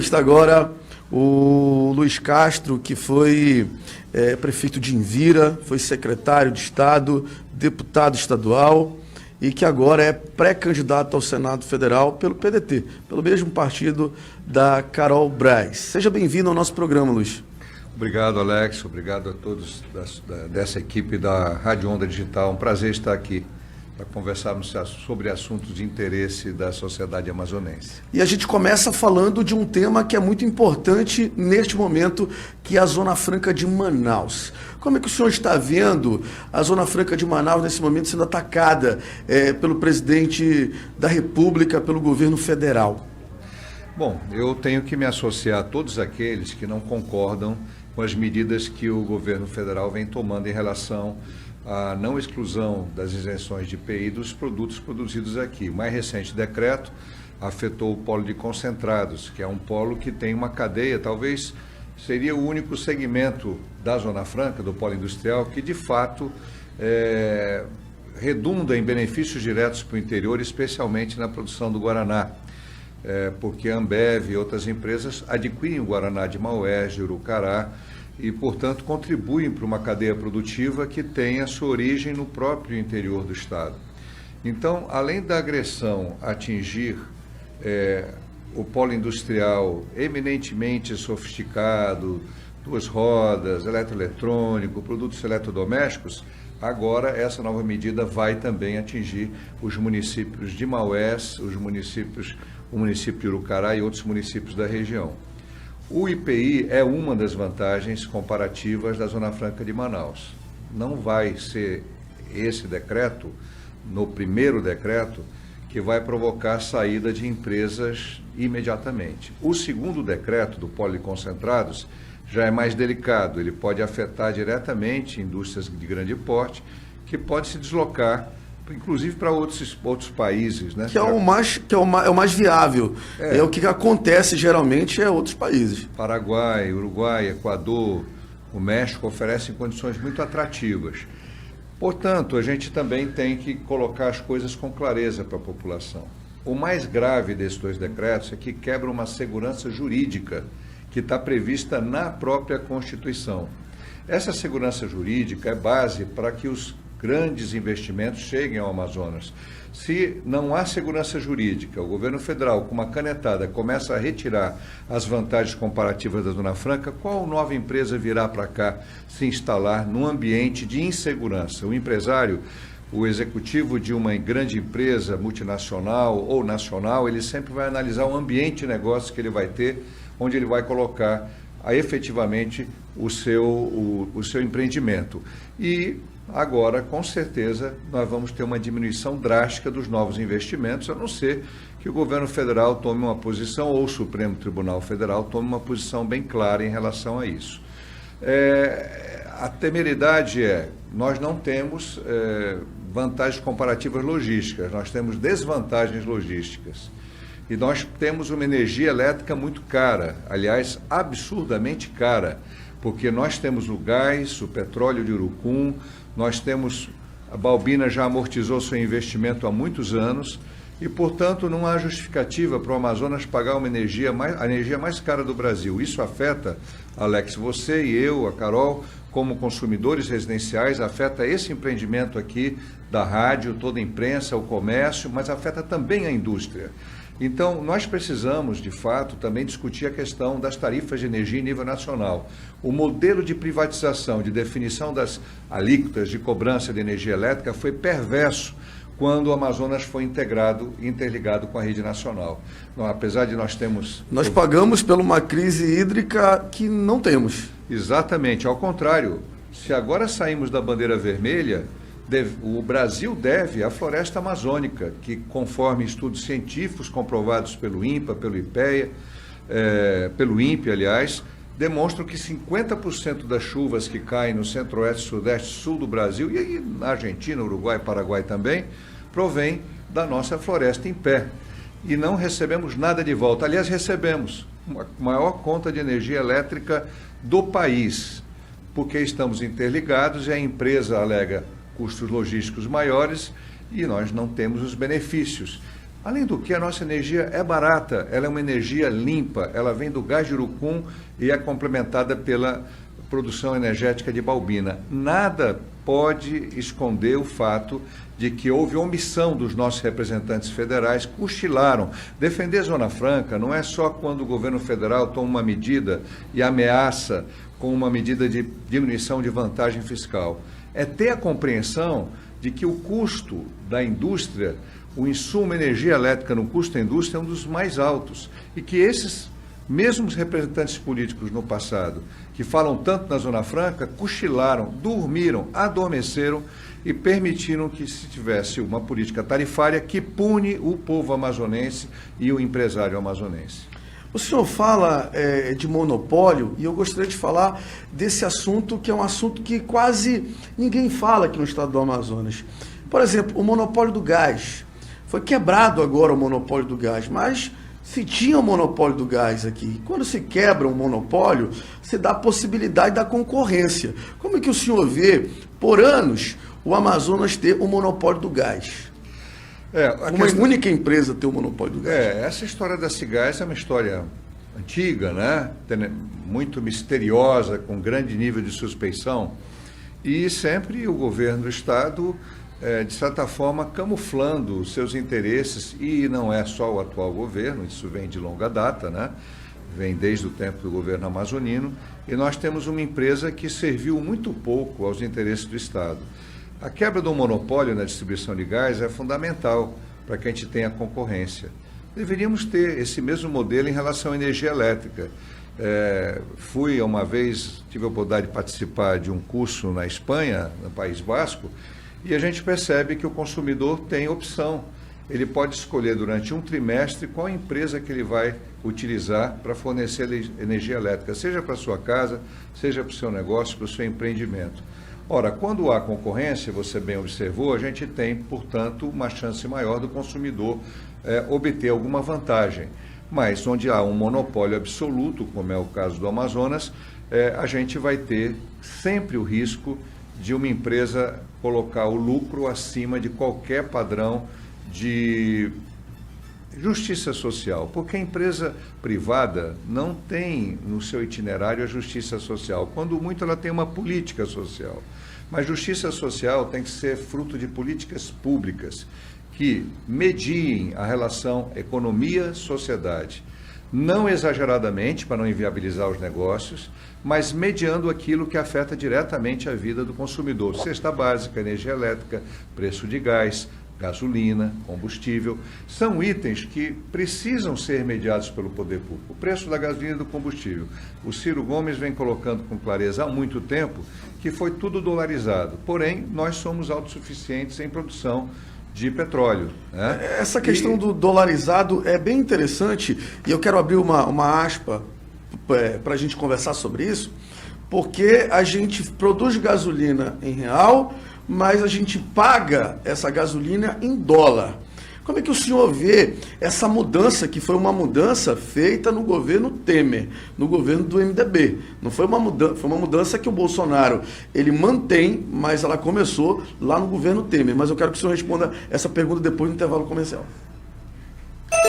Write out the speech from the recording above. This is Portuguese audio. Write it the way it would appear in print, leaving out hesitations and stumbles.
entrevista agora o Luiz Castro, que foi prefeito de Envira, foi secretário de Estado, deputado estadual e que agora é pré-candidato ao Senado Federal pelo PDT, pelo mesmo partido da Carol Braz. Seja bem-vindo ao nosso programa, Luiz. Obrigado, Alex. Obrigado a todos dessa equipe da Rádio Onda Digital. Um prazer estar aqui para conversarmos sobre assuntos de interesse da sociedade amazonense. E a gente começa falando de um tema que é muito importante neste momento, que é a Zona Franca de Manaus. Como é que o senhor está vendo a Zona Franca de Manaus nesse momento sendo atacada pelo presidente da República, pelo governo federal? Bom, eu tenho que me associar a todos aqueles que não concordam com as medidas que o governo federal vem tomando em relação a não exclusão das isenções de IPI dos produtos produzidos aqui. O mais recente decreto afetou o polo de concentrados, que é um polo que tem uma cadeia, talvez seria o único segmento da Zona Franca, do polo industrial, que de fato redunda em benefícios diretos para o interior, especialmente na produção do Guaraná. Porque a Ambev e outras empresas adquirem o Guaraná de Maués, de Urucará, e, portanto, contribuem para uma cadeia produtiva que tem a sua origem no próprio interior do Estado. Então, além da agressão atingir o polo industrial eminentemente sofisticado, duas rodas, eletroeletrônico, produtos eletrodomésticos, agora essa nova medida vai também atingir os municípios de Maués, o município de Urucará e outros municípios da região. O IPI é uma das vantagens comparativas da Zona Franca de Manaus. Não vai ser esse decreto, no primeiro decreto, que vai provocar a saída de empresas imediatamente. O segundo decreto do polo de concentrados já é mais delicado, ele pode afetar diretamente indústrias de grande porte, que pode se deslocar inclusive para outros países, né? Que é o mais viável. É o que acontece geralmente outros países. Paraguai, Uruguai, Equador, o México oferecem condições muito atrativas. Portanto, a gente também tem que colocar as coisas com clareza para a população. O mais grave desses dois decretos é que quebra uma segurança jurídica que está prevista na própria Constituição. Essa segurança jurídica é base para que os grandes investimentos cheguem ao Amazonas. Se não há segurança jurídica, o governo federal, com uma canetada, começa a retirar as vantagens comparativas da Zona Franca, qual nova empresa virá para cá se instalar num ambiente de insegurança? O empresário, o executivo de uma grande empresa multinacional ou nacional, ele sempre vai analisar o ambiente de negócio que ele vai ter, onde ele vai colocar efetivamente o seu empreendimento. E agora, com certeza, nós vamos ter uma diminuição drástica dos novos investimentos, a não ser que o governo federal tome uma posição, ou o Supremo Tribunal Federal tome uma posição bem clara em relação a isso. A temeridade nós não temos vantagens comparativas logísticas, nós temos desvantagens logísticas. E nós temos uma energia elétrica muito cara, aliás, absurdamente cara, porque nós temos o gás, o petróleo de Urucum, nós temos, a Balbina já amortizou seu investimento há muitos anos e, portanto, não há justificativa para o Amazonas pagar a energia mais cara do Brasil. Isso afeta, Alex, você e eu, a Carol, como consumidores residenciais, afeta esse empreendimento aqui da rádio, toda a imprensa, o comércio, mas afeta também a indústria. Então, nós precisamos, de fato, também discutir a questão das tarifas de energia em nível nacional. O modelo de privatização, de definição das alíquotas de cobrança de energia elétrica foi perverso quando o Amazonas foi interligado com a rede nacional. Não, apesar de Nós pagamos por uma crise hídrica que não temos. Exatamente, ao contrário. Se agora saímos da bandeira vermelha, o Brasil deve à floresta amazônica, que, conforme estudos científicos comprovados pelo INPA, pelo IPEA, pelo INPE, aliás, demonstram que 50% das chuvas que caem no centro-oeste, sudeste, sul do Brasil, e aí na Argentina, Uruguai, Paraguai também, provém da nossa floresta em pé. E não recebemos nada de volta. Aliás, recebemos a maior conta de energia elétrica do país, porque estamos interligados e a empresa alega custos logísticos maiores e nós não temos os benefícios. Além do que, a nossa energia é barata, ela é uma energia limpa, ela vem do gás de urucum e é complementada pela produção energética de Balbina. Nada pode esconder o fato de que houve omissão dos nossos representantes federais, cochilaram. Defender Zona Franca não é só quando o governo federal toma uma medida e ameaça com uma medida de diminuição de vantagem fiscal. É ter a compreensão de que o custo da indústria, o insumo energia elétrica no custo da indústria é um dos mais altos e que esses mesmos representantes políticos no passado, que falam tanto na Zona Franca, cochilaram, dormiram, adormeceram e permitiram que se tivesse uma política tarifária que pune o povo amazonense e o empresário amazonense. O senhor fala de monopólio e eu gostaria de falar desse assunto, que é um assunto que quase ninguém fala aqui no estado do Amazonas. Por exemplo, o monopólio do gás. Foi quebrado agora o monopólio do gás, mas se tinha o monopólio do gás aqui. Quando se quebra um monopólio, se dá a possibilidade da concorrência. Como é que o senhor vê, por anos, o Amazonas ter o monopólio do gás? Uma única empresa ter o monopólio do gás. Essa história da Cigás é uma história antiga, né? Muito misteriosa, com grande nível de suspeição. E sempre o governo do Estado, de certa forma, camuflando os seus interesses, e não é só o atual governo, isso vem de longa data, né? Vem desde o tempo do governo amazonino, e nós temos uma empresa que serviu muito pouco aos interesses do Estado. A quebra do monopólio na distribuição de gás é fundamental para que a gente tenha concorrência. Deveríamos ter esse mesmo modelo em relação à energia elétrica. Fui uma vez, tive a oportunidade de participar de um curso na Espanha, no País Basco, e a gente percebe que o consumidor tem opção. Ele pode escolher durante um trimestre qual empresa que ele vai utilizar para fornecer energia elétrica, seja para a sua casa, seja para o seu negócio, para o seu empreendimento. Ora, quando há concorrência, você bem observou, a gente tem, portanto, uma chance maior do consumidor obter alguma vantagem. Mas onde há um monopólio absoluto, como é o caso do Amazonas, a gente vai ter sempre o risco de uma empresa colocar o lucro acima de qualquer padrão de justiça social, porque a empresa privada não tem no seu itinerário a justiça social. Quando muito, ela tem uma política social. Mas justiça social tem que ser fruto de políticas públicas que mediem a relação economia-sociedade. Não exageradamente, para não inviabilizar os negócios, mas mediando aquilo que afeta diretamente a vida do consumidor. Cesta básica, energia elétrica, preço de gás, gasolina, combustível, são itens que precisam ser mediados pelo poder público. O preço da gasolina e do combustível. O Ciro Gomes vem colocando com clareza há muito tempo que foi tudo dolarizado. Porém, nós somos autossuficientes em produção de petróleo, né? Essa questão do dolarizado é bem interessante e eu quero abrir uma aspa para a gente conversar sobre isso, porque a gente produz gasolina em real, mas a gente paga essa gasolina em dólar. Como é que o senhor vê essa mudança, que foi uma mudança feita no governo Temer, no governo do MDB? Não foi uma mudança, foi uma mudança que o Bolsonaro, ele mantém, mas ela começou lá no governo Temer. Mas eu quero que o senhor responda essa pergunta depois do intervalo comercial.